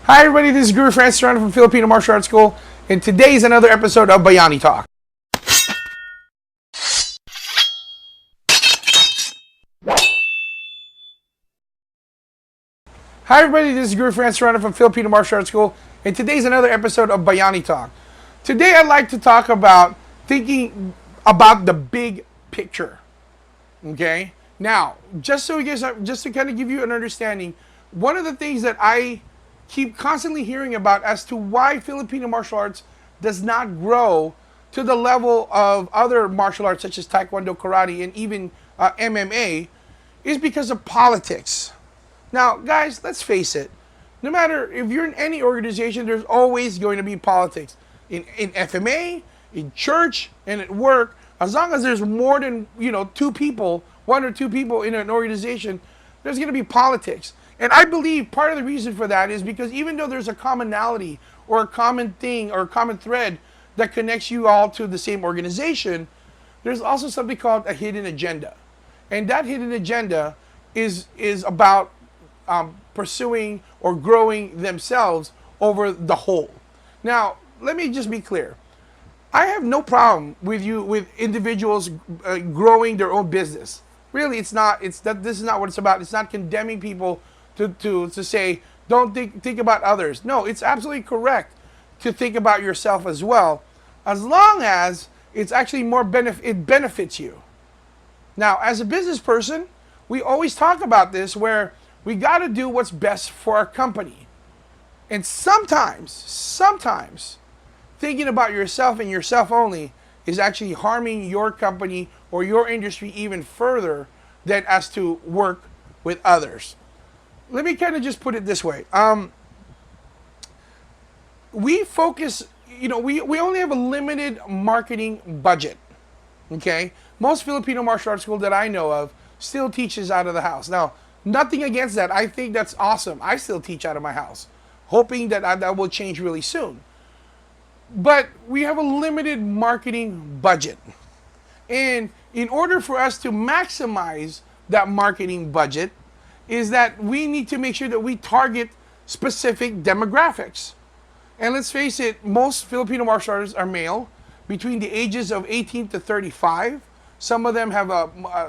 Hi everybody, this is Guro Francis from Filipino Martial Arts School, and today is another episode of Bayani Talk. Hi everybody, this is Guro Francis from Filipino Martial Arts School, and today is another episode of Bayani Talk. Today I'd like to talk about thinking about the big picture. Okay? Now, just to kind of give you an understanding, one of the things that I keep constantly hearing about as to why Filipino martial arts does not grow to the level of other martial arts such as Taekwondo, Karate, and even MMA is because of politics. Now, guys, let's face it. No matter if you're in any organization, there's always going to be politics. In FMA, in church, and at work, as long as there's more than, two people, one or two people in an organization, there's going to be politics. And I believe part of the reason for that is because even though there's a commonality or a common thing or a common thread that connects you all to the same organization, there's also something called a hidden agenda. And that hidden agenda is about pursuing or growing themselves over the whole. Now, let me just be clear. I have no problem with individuals growing their own business. Really, this is not what it's about. It's not condemning people to say, don't think about others. No, it's absolutely correct to think about yourself as well, as long as it's actually it benefits you. Now, as a business person, we always talk about this where we got to do what's best for our company. And sometimes thinking about yourself and yourself only is actually harming your company or your industry even further than as to work with others. Let me kind of just put it this way. We focus, we only have a limited marketing budget. Okay? Most Filipino martial arts school that I know of still teaches out of the house. Now, nothing against that. I think that's awesome. I still teach out of my house, hoping that that will change really soon. But we have a limited marketing budget. And in order for us to maximize that marketing budget, is that we need to make sure that we target specific demographics. And let's face it, most Filipino martial artists are male, between the ages of 18 to 35. Some of them have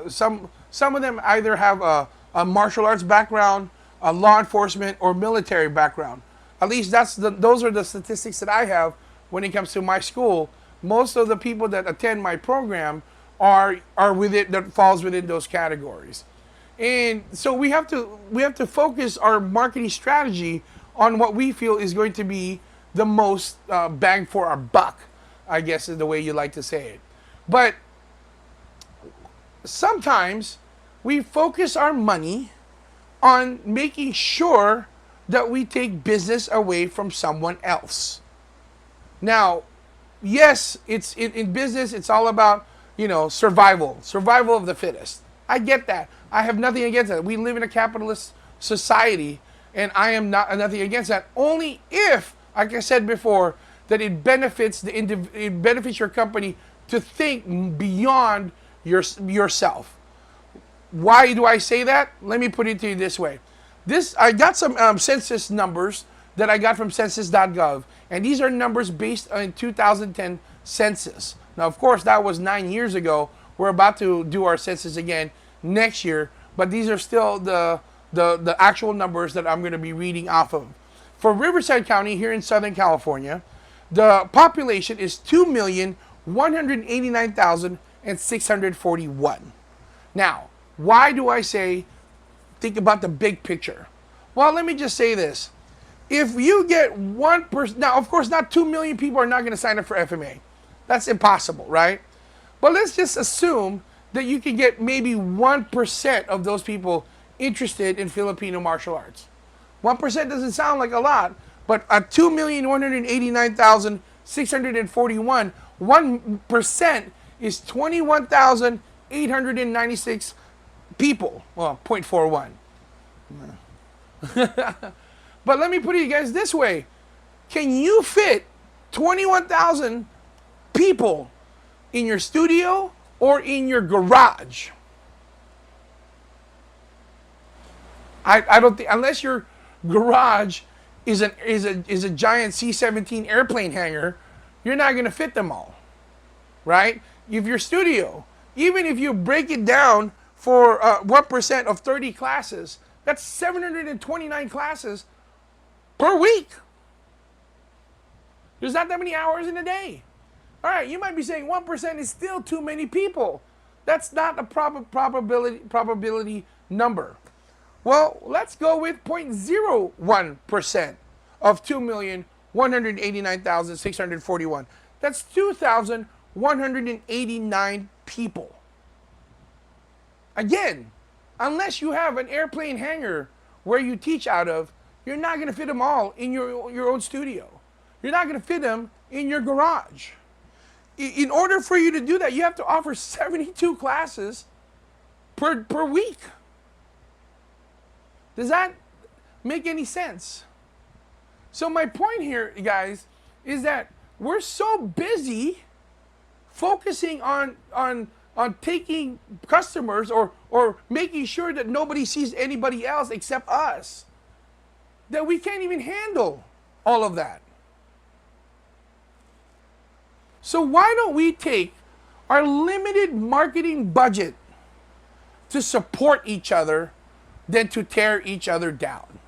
some of them either have a martial arts background, a law enforcement, or military background. At least those are the statistics that I have when it comes to my school. Most of the people that attend my program are that falls within those categories. And so we have to focus our marketing strategy on what we feel is going to be the most bang for our buck, I guess is the way you like to say it. But sometimes we focus our money on making sure that we take business away from someone else. Now, yes, it's in business, it's all about, survival of the fittest. I get that. I have nothing against that. We live in a capitalist society, and I am nothing against that. Only if, like I said before, that it benefits it benefits your company to think beyond yourself. Why do I say that? Let me put it to you this way. I got some census numbers that I got from census.gov, and these are numbers based on 2010 census. Now, of course, that was 9 years ago. We're about to do our census again next year, but these are still the actual numbers that I'm going to be reading off of. For Riverside County here in Southern California, the population is 2,189,641. Now, why do I say think about the big picture? Well, let me just say this. If you get 1%, now, of course, not 2 million people are not going to sign up for FMA. That's impossible, right? But let's just assume that you can get maybe 1% of those people interested in Filipino martial arts. 1% doesn't sound like a lot, but at 2,189,641, 1% is 21,896 people. Well, 0.41. But let me put it you guys this way. Can you fit 21,000 people in your studio or in your garage? I don't think, unless your garage is a giant C-17 airplane hangar, you're not going to fit them all, right? If your studio, even if you break it down for 1% of 30 classes, that's 729 classes per week. There's not that many hours in a day. All right, you might be saying 1% is still too many people. That's not a probability number. Well, let's go with 0.01% of 2,189,641. That's 2,189 people. Again, unless you have an airplane hangar where you teach out of, you're not going to fit them all in your own studio. You're not going to fit them in your garage. In order for you to do that, you have to offer 72 classes per week. Does that make any sense? So my point here, guys, is that we're so busy focusing on taking customers or making sure that nobody sees anybody else except us, that we can't even handle all of that. So why don't we take our limited marketing budget to support each other than to tear each other down?